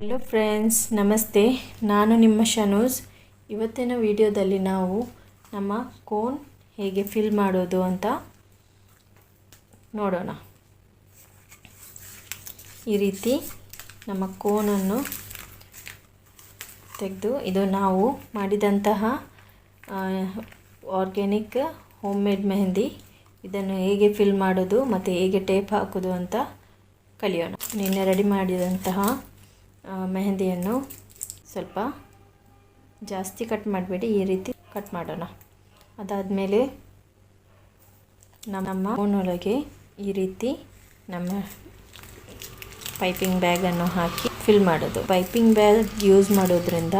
Hello friends, ನಮಸ್ತೆ. ನಾನು ನಿಮ್ಮ ಶನೂಸ್. ಇವತ್ತಿನ ವಿಡಿಯೋದಲ್ಲಿ ನಾವು ನಮ್ಮ ಕೋನ್ ಹೇಗೆ ಫಿಲ್ ಮಾಡೋದು ಅಂತ ನೋಡೋಣ. ಈ ರೀತಿ ನಮ್ಮ ಕೋನನ್ನು ತೆಗೆದು, ಇದು ನಾವು ಮಾಡಿದಂತಹ ಆರ್ಗ್ಯಾನಿಕ್ ಹೋಮ್ ಮೇಡ್ ಮೆಹಂದಿ. ಇದನ್ನು ಹೇಗೆ ಫಿಲ್ ಮಾಡೋದು ಮತ್ತು ಹೇಗೆ ಟೇಪ್ ಹಾಕೋದು ಅಂತ ಕಲಿಯೋಣ. ನಿನ್ನೆ ರೆಡಿ ಮಾಡಿದಂತಹ ಮೆಹಂದಿಯನ್ನು ಸ್ವಲ್ಪ ಜಾಸ್ತಿ ಕಟ್ ಮಾಡಬೇಡಿ, ಈ ರೀತಿ ಕಟ್ ಮಾಡೋಣ. ಅದಾದಮೇಲೆ ನಮ್ಮ ಕೋನೊಳಗೆ ಈ ರೀತಿ ನಮ್ಮ ಪೈಪಿಂಗ್ ಬ್ಯಾಗನ್ನು ಹಾಕಿ ಫಿಲ್ ಮಾಡೋದು. ಪೈಪಿಂಗ್ ಬ್ಯಾಗ್ ಯೂಸ್ ಮಾಡೋದ್ರಿಂದ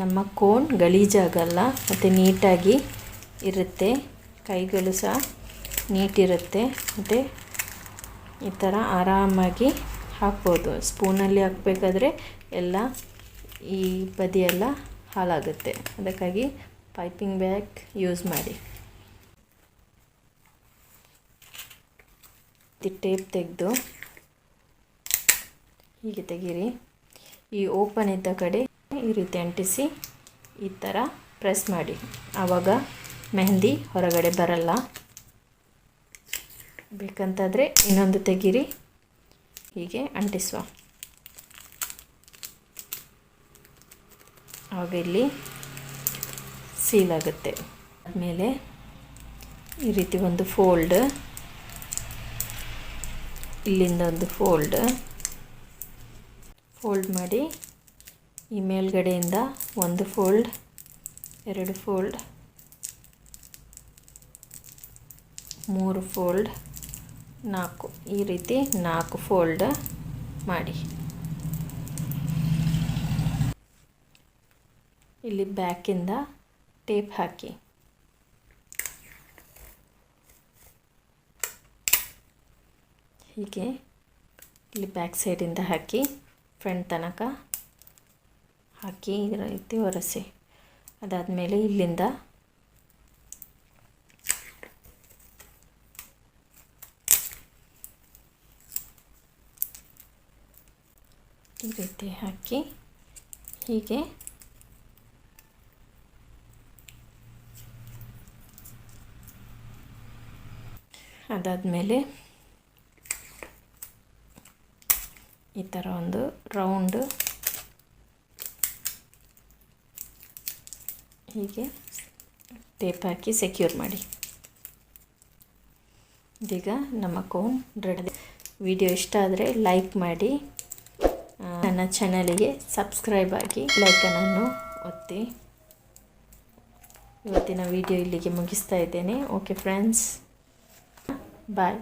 ನಮ್ಮ ಕೋನ್ ಗಲೀಜಾಗಲ್ಲ ಮತ್ತು ನೀಟಾಗಿ ಇರುತ್ತೆ. ಕೈಗಳು ಸಹ ನೀಟಿರುತ್ತೆ ಮತ್ತು ಈ ಥರ ಆರಾಮಾಗಿ ಹಾಕ್ಬೋದು. ಸ್ಪೂನಲ್ಲಿ ಹಾಕಬೇಕಾದ್ರೆ ಎಲ್ಲ ಈ ಬದಿಯೆಲ್ಲ ಹಾಳಾಗುತ್ತೆ. ಅದಕ್ಕಾಗಿ ಪೈಪಿಂಗ್ ಬ್ಯಾಗ್ ಯೂಸ್ ಮಾಡಿ. ಟೇಪ್ ತೆಗೆದು ಹೀಗೆ ತೆಗೀರಿ. ಈ ಓಪನ್ ಇದ್ದ ಕಡೆ ಈ ರೀತಿ ಅಂಟಿಸಿ ಈ ಥರ ಪ್ರೆಸ್ ಮಾಡಿ. ಆವಾಗ ಮೆಹಂದಿ ಹೊರಗಡೆ ಬರಲ್ಲ. ಬೇಕಂತಾದರೆ ಇನ್ನೊಂದು ತೆಗೀರಿ, ಹೀಗೆ ಅಂಟಿಸುವ. ಆವಾಗ ಇಲ್ಲಿ ಸೀಲ್ ಆಗುತ್ತೆ. ಆದಮೇಲೆ ಈ ರೀತಿ ಒಂದು ಫೋಲ್ಡ್, ಇಲ್ಲಿಂದ ಒಂದು ಫೋಲ್ಡ್ ಮಾಡಿ, ಈ ಮೇಲ್ಗಡೆಯಿಂದ ಒಂದು ಫೋಲ್ಡ್, ಎರಡು ಫೋಲ್ಡ್, ಮೂರು ಫೋಲ್ಡ್, ನಾಲ್ಕು, ಈ ರೀತಿ 4 ಫೋಲ್ಡ್ ಮಾಡಿ. ಇಲ್ಲಿ ಬ್ಯಾಕಿಂದ ಟೇಪ್ ಹಾಕಿ. ಹೀಗೆ ಇಲ್ಲಿ ಬ್ಯಾಕ್ ಸೈಡಿಂದ ಹಾಕಿ ಫ್ರಂಟ್ ತನಕ ಹಾಕಿ ಈ ರೀತಿ ಒರೆಸಿ. ಅದಾದಮೇಲೆ ಇಲ್ಲಿಂದ ಈ ರೀತಿ ಹಾಕಿ ಹೀಗೆ ಅದಾದಮೇಲೆ ಈ ಥರ ಒಂದು ರೌಂಡ್ ಹೀಗೆ ಟೇಪ್ ಹಾಕಿ ಸೆಕ್ಯೂರ್ ಮಾಡಿ. ಇದೀಗ ನಮ್ಮ ಕೋನ್ ರೆಡಿ. ವಿಡಿಯೋ ಇಷ್ಟ ಆದರೆ ಲೈಕ್ ಮಾಡಿ, ನನ್ನ ಚಾನಲಿಗೆ ಸಬ್ಸ್ಕ್ರೈಬ್ ಆಗಿ, ಲೈಕನ್ನು ಒತ್ತಿ. ಇವತ್ತಿನ ವಿಡಿಯೋ ಇಲ್ಲಿಗೆ ಮುಗಿಸ್ತಾ ಇದ್ದೇನೆ. ಓಕೆ ಫ್ರೆಂಡ್ಸ್, ಬಾಯ್.